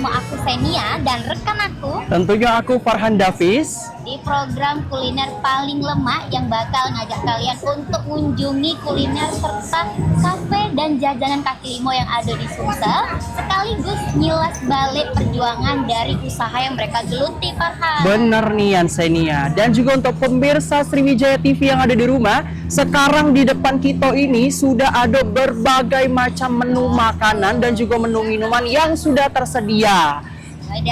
ketemu aku Senia dan rekan aku Tentunya aku Farhan Davis. di program kuliner paling lemak yang bakal ngajak kalian untuk mengunjungi kuliner serta kafe dan jajanan kaki lima yang ada di Sumsel, sekaligus nyilas balik perjuangan dari usaha yang mereka geluti, Farhan. Bener nih Senia. Dan juga untuk pemirsa Sriwijaya TV yang ada di rumah, sekarang di depan kita ini sudah ada berbagai macam menu makanan dan juga menu minuman yang sudah tersedia. Mulai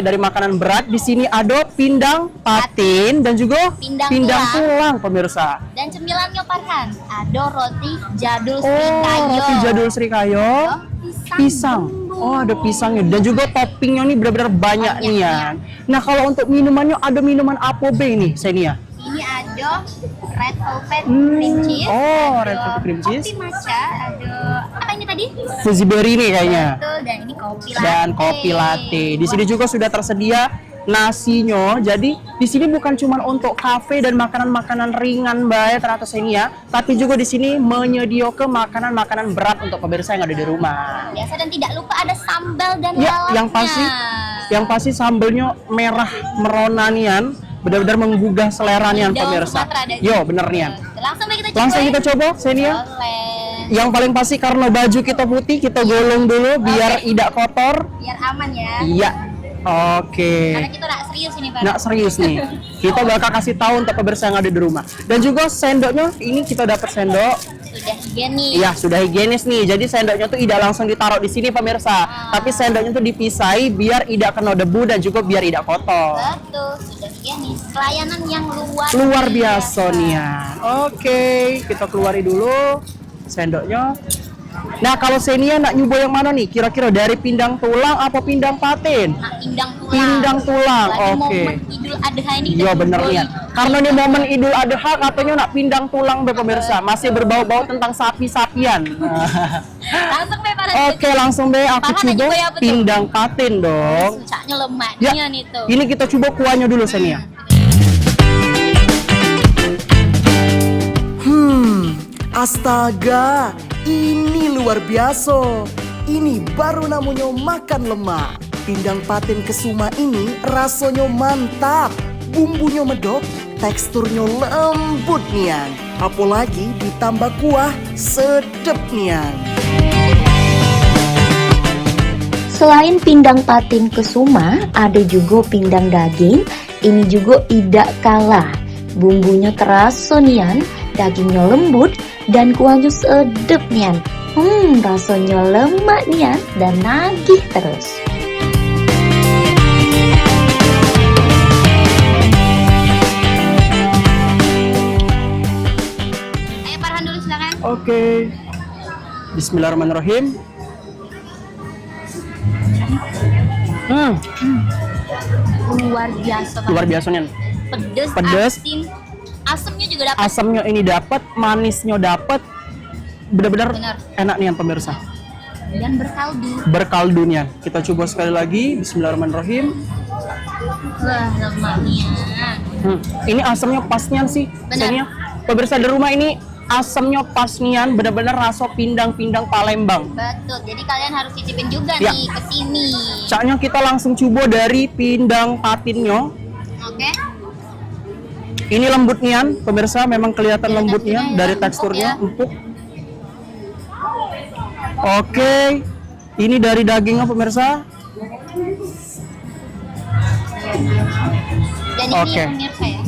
dari makanan berat, Di sini ada pindang patin dan juga Pindang tulang pemirsa. dan cemilannya, Farhan. Ada roti jadul Oh, Srikayo. roti jadul Srikayo. Pisang. Oh, ada pisangnya dan juga toppingnya nih benar-benar banyak nih ya. Nah, kalau untuk minumannya ada minuman apa nih, Senia? Ini ada red velvet cream cheese. Oh, ada red velvet cream cheese. kopi matcha, ada apa ini tadi? Fuzzy berry nih kayaknya. Betul, dan ini kopi latte. Dan kopi latte. Di sini juga sudah tersedia nasinya. Jadi di sini bukan cuma untuk kafe dan makanan-makanan ringan Mbak ternyata Senia, tapi juga di sini menyediakan makanan-makanan berat untuk pemirsa yang ada di rumah. Biasa, dan tidak lupa ada sambal dan Ya, lalapnya. yang pasti sambelnya merah merona nian, benar-benar menggugah selera nian Daun pemirsa. Sumatera ada Yo, juga. bener nian. Langsung kita coba. Senia. Boleh. Yang paling pasti karena baju kita putih, kita golong dulu biar tidak kotor. Biar aman ya. Iya. Oke. Karena kita nggak serius ini, Pak. Nggak serius nih. Kita bakal kasih tahu untuk pemirsa yang ada di rumah. Dan juga sendoknya, ini kita dapat sendok. Sudah higienis. Iya, sudah higienis nih. Jadi sendoknya tuh tidak langsung ditaruh di sini pemirsa. Tapi sendoknya tuh dipisahi biar tidak kena debu dan juga biar tidak kotor. Betul, sudah higienis. Pelayanan yang Luar biasa nih ya. Oke, kita keluarin dulu sendoknya. Nah, kalau Senia nak nyoba yang mana nih? Kira-kira dari pindang tulang apa pindang patin? Nah, pindang tulang. Pindang tulang, Lagi oke. momen Idul Adha ini. Iya kita bener nyobain. nih. Karena ini momen Idul Adha katanya nak pindang tulang be pemirsa. Masih berbau-bau tentang sapi-sapian. Langsung deh, Farhan. Oke, langsung deh aku Farhan, coba coba ya, betul. pindang patin dong. Sucaknya lemak Ya, nih tuh. ini kita coba kuahnya dulu Senia. Astaga, ini luar biasa. Ini baru namanya makan lemak. Pindang patin kesuma ini rasanya mantap. Bumbunya medok, teksturnya lembut nian. Apalagi ditambah kuah sedep nian. Selain pindang patin kesuma, ada juga pindang daging. Ini juga tidak kalah. Bumbunya terasa nian, dagingnya lembut, dan kuahnya sedep nian. Rasanya lemak nian dan nagih terus. Ayo, Farhan dulu silakan. Oke. Bismillahirrahmanirrahim. Luar biasa, Farhan. Luar biasanya. Pedes, asin. Asemnya juga dapat. Asamnya ini dapat, manisnya dapat. Benar-benar Benar. enak nih pemirsa. Dan berkaldu. Berkaldunya. Kita coba sekali lagi. Bismillahirrahmanirrahim. Wah, lemaknya. Ini asamnya pasnya sih. Benar. Senia. Pemirsa di rumah ini asamnya pas nian, benar-benar rasa pindang-pindang Palembang. Betul. Jadi kalian harus cicipin juga Ya. nih ke sini. Caknya kita langsung coba dari pindang patinnya. Oke. Ini lembut nian, pemirsa memang kelihatan Kelihatan lembut nian juga ya, dari empuk teksturnya, ya. empuk. Oke, ini dari dagingnya pemirsa. Dan Oke. ini pemirsa ya.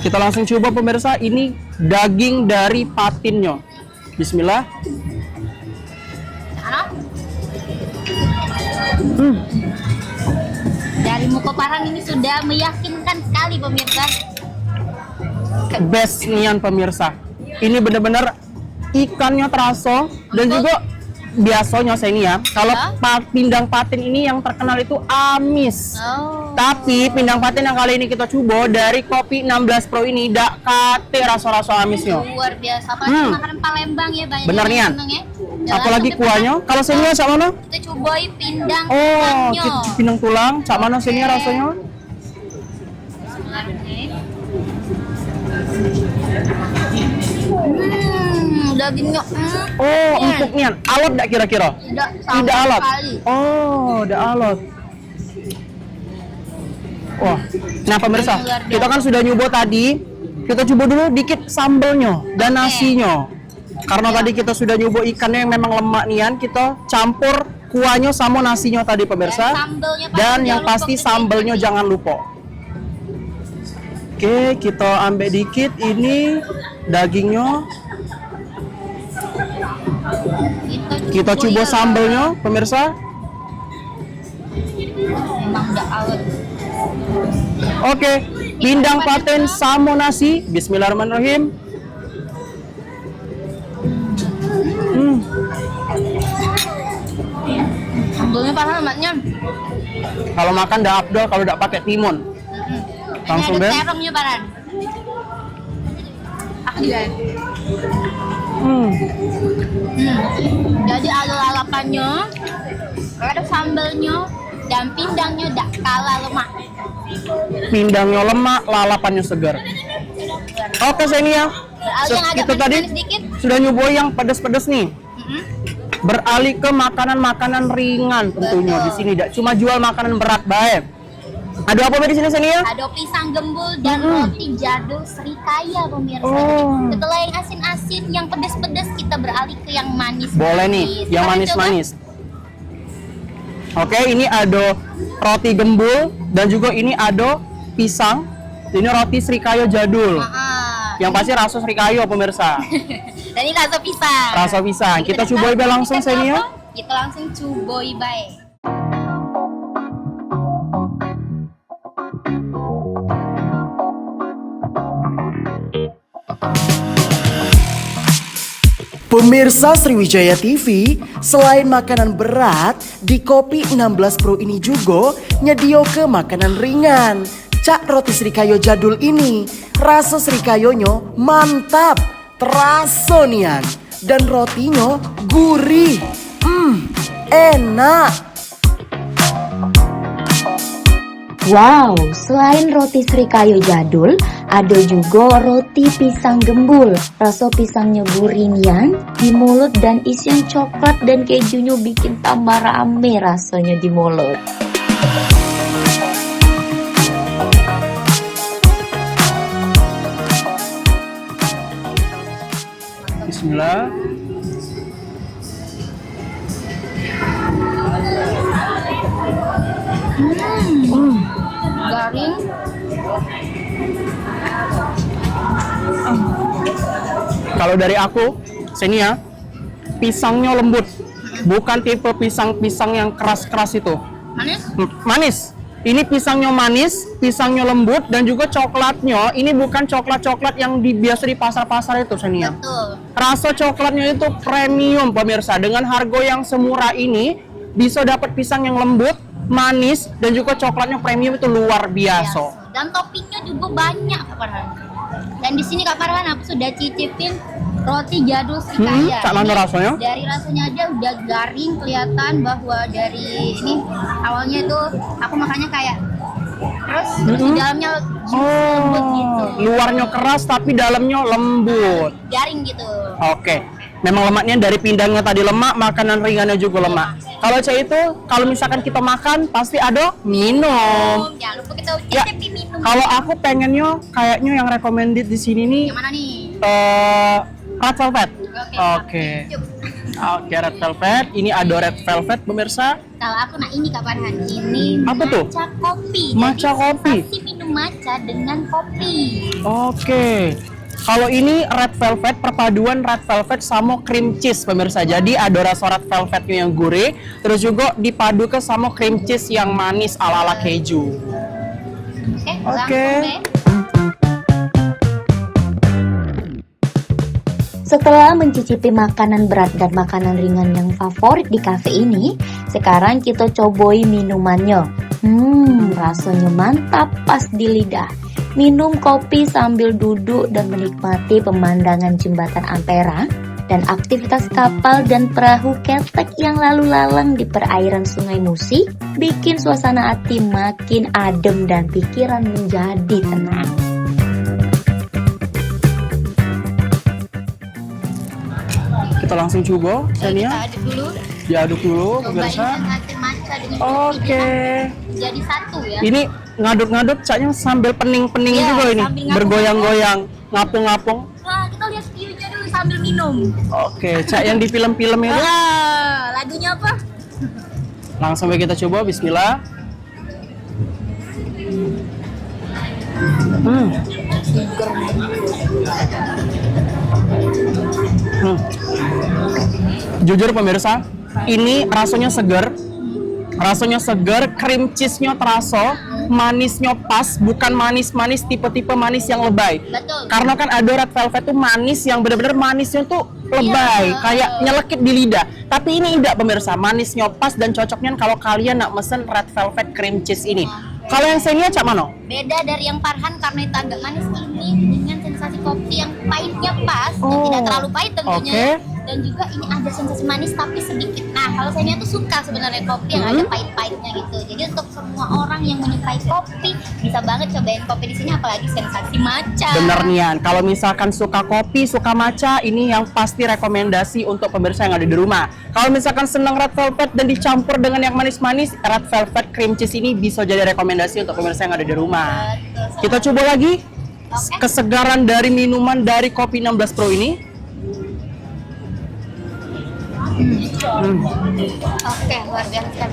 Kita langsung coba pemirsa, ini daging dari patinnya. Bismillah. Ano? Dari muka Farhan ini sudah meyakinkan sekali pemirsa. Best nian pemirsa. Ini benar-benar ikannya terasa dan Empuk. juga biasanya Senia, kalau Ya. pindang patin ini yang terkenal itu amis. Oh. Tapi pindang patin yang kali ini kita coba dari Kopi 16 Pro ini dak kate rasa-rasa amisnya. Luar biasa. Apalagi makanan Palembang ya, banyak Bener yang nian. seneng ya. Dan Apalagi langsung kuahnya. Kalau Senia sak mana? kita cobain pindang Oh, tulangnya. pindang tulang. Sak mana Senia rasanya? Udah dagingnya Oh, empuk nian. Alot nggak kira-kira? tidak sama Tidak alot. sekali. Oh, tidak alot. Wah, nah pemirsa, kita kan sudah nyoba tadi. Kita coba dulu dikit sambelnya dan nasinya. Karena tadi kita sudah nyoba ikannya yang memang lemak nian, kita campur kuahnya sama nasinya tadi pemirsa. Dan yang pasti sambelnya jangan lupa. Oke, kita ambil dikit ini dagingnya. Kita coba sambelnya pemirsa. Memang tidak alot. Oke, pindang patin sama nasi. Bismillahirrahmanirrahim. Sambelnya parah lemaknya. Kalau makan dah abdol kalau tidak pakai timun. Langsung Ini deh. ada terongnya paran. Guys. Jadi ada lalapannya, ada sambelnya, dan pindangnya tidak kalah lemak. Pindangnya lemak, lalapannya segar. Oke, Senia. Beralih yang agak Kita tadi manis-manis dikit. sudah nyobain yang pedas-pedas nih. Beralih ke makanan-makanan ringan tentunya. Betul. Di sini tidak cuma jual makanan berat baik. Ada apa di sini, Senia? Ada pisang gembul dan roti jadul Srikaya pemirsa. Oh. Setelah yang asin-asin, yang pedas-pedas, kita beralih ke yang manis. Boleh nih, yang manis-manis. Oke, ini ada roti gembul dan juga ini ada pisang. Ini roti Srikaya jadul. Yang pasti rasa Srikaya pemirsa. Dan ini rasa pisang. Rasa pisang. Kita coba langsung, Senia. Kita langsung cuboy bae. Pemirsa Sriwijaya TV, selain makanan berat, di Kopi 16 Pro ini juga nyedio ke makanan ringan. Cak roti Srikaya jadul ini, rasa Srikayonyo mantap, terasa nian, dan rotinya gurih, enak. Wow, selain roti Srikaya jadul, ada juga roti pisang gembul. Rasa pisangnya gurih nian, di mulut dan isian coklat dan kejunya bikin tambah rame rasanya di mulut. Bismillah. Garing. Kalau dari aku, Senia, pisangnya lembut. Bukan tipe pisang-pisang yang keras-keras itu. Manis? Manis. Ini pisangnya manis, pisangnya lembut, dan juga coklatnya. Ini bukan coklat-coklat yang biasa di pasar-pasar itu, Senia. Betul. Rasa coklatnya itu premium, pemirsa. Dengan harga yang semurah ini, bisa dapat pisang yang lembut, manis, dan juga coklatnya premium itu luar biasa. Dan toppingnya juga banyak, Kak Farhan. Dan di sini Kak Farhan aku sudah cicipin roti jadul Srikaya. Cak mana Ini rasanya? Dari rasanya aja udah garing, kelihatan bahwa dari ini awalnya itu aku makannya kayak terus di dalamnya lembut gitu. Luarnya keras tapi dalamnya lembut. Garing gitu. Oke. Memang lemaknya dari pindangnya tadi lemak, makanan ringannya juga lemak. Kalau cak itu, kalau misalkan kita makan pasti ada minum. Jangan lupa kita Ya, cicipin minum. kalau aku pengennya kayaknya yang recommended di sini nih Yang mana nih? red velvet. Oke. Yuk. Oke, red velvet. Ini ada red velvet pemirsa. Kalau aku ini Kak Farhan, ini Apa tuh? matcha kopi. Matcha Jadi, kopi. pasti minum matcha dengan kopi. Oke. Kalau ini red velvet, perpaduan red velvet sama cream cheese pemirsa. Jadi ada rasa red velvetnya yang gurih, terus juga dipadu ke sama cream cheese yang manis ala-ala keju. Oke. Oke. Langsung deh. Setelah mencicipi makanan berat dan makanan ringan yang favorit di kafe ini, sekarang kita cobain minumannya. Rasanya mantap pas di lidah. Minum kopi sambil duduk dan menikmati pemandangan jembatan Ampera dan aktivitas kapal dan perahu ketek yang lalu lalang di perairan Sungai Musi bikin suasana hati makin adem dan pikiran menjadi tenang. Kita langsung coba, Kita Sania. aduk dulu. Diaduk dulu, Cobain pemirsa. latte matcha dengan Oke. kopi jadi satu ya. Ini ngaduk-ngaduk, caknya sambil pening-pening Iya, juga ini, sambil ngapung-ngapung. bergoyang-goyang, ngapung-ngapung. Nah, kita lihat view-nya dulu sambil minum. Oke, cak yang di film-film itu. Wah, lagunya apa? Langsung aja kita coba, Bismillah. Jujur pemirsa, ini rasanya seger. Rasanya seger, cream cheese-nya terasa, manisnya pas, bukan manis-manis tipe-tipe manis yang lebay. Betul. Karena kan ada red velvet tuh manis yang benar-benar manisnya tuh lebay, Iya. kayak nyelekit di lidah. Tapi ini tidak pemirsa, manisnya pas dan cocoknya kalau kalian nak mesen red velvet cream cheese ini. Kalau yang Senia cak mano? Beda dari yang Farhan karena itu agak manis, ini dengan sensasi kopi yang pahitnya pas, dan Oh, tidak terlalu pahit tentunya. oke. Dan juga ini ada sensasi manis tapi sedikit. Nah, kalau saya tuh suka sebenarnya kopi yang ada pahit-pahitnya gitu. Jadi untuk semua orang yang menyukai kopi bisa banget cobain kopi di sini, apalagi sensasi matcha. Bener Nian, kalau misalkan suka kopi, suka matcha, ini yang pasti rekomendasi untuk pemirsa yang ada di rumah. Kalau misalkan senang red velvet dan dicampur dengan yang manis-manis, red velvet cream cheese ini bisa jadi rekomendasi untuk pemirsa yang ada di rumah. Betul. Kita coba lagi Oke. kesegaran dari minuman dari Kopi 16 Pro ini. Oke, luar biasa.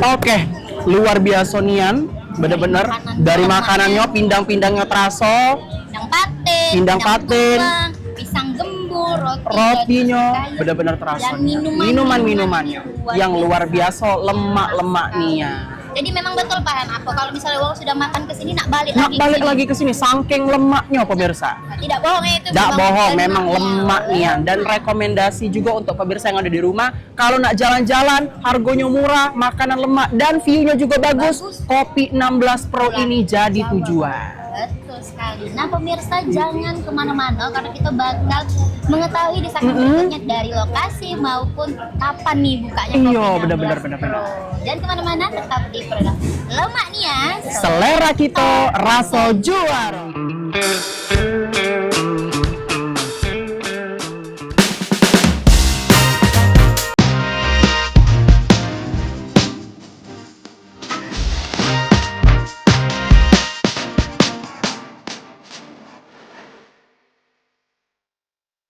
Oke, luar biasa Nian, bener-bener dari makanannya, pindang-pindangnya terasa, Pindang patin, Pindang patin. tulang, pisang gembur, rotinya kayu, bener-bener terasa. dan Minuman-minumannya yang luar biasa, lemak-lemak Nian. Jadi memang betul Pak Hanako, kalau misalnya Wong sudah makan ke sini nak balik Nak lagi. balik ke sini. lagi ke sini, saking lemaknya pemirsa. Tidak bohong ya itu. Tidak bohong, memang lemaknya. lemak Nian. Dan rekomendasi juga untuk pemirsa yang ada di rumah, kalau nak jalan-jalan, harganya murah, makanan lemak, dan view-nya juga bagus. Kopi 16 Pro ini jadi tujuan. Betul sekali. Nah pemirsa jangan kemana-mana karena kita bakal mengetahui di segmen berikutnya dari lokasi maupun kapan nih bukanya. Iya, Kopi benar-benar, 16 benar-benar. Pro. Dan kemana-mana tetap di program Lemak Nia. Selera kita, rasa juara.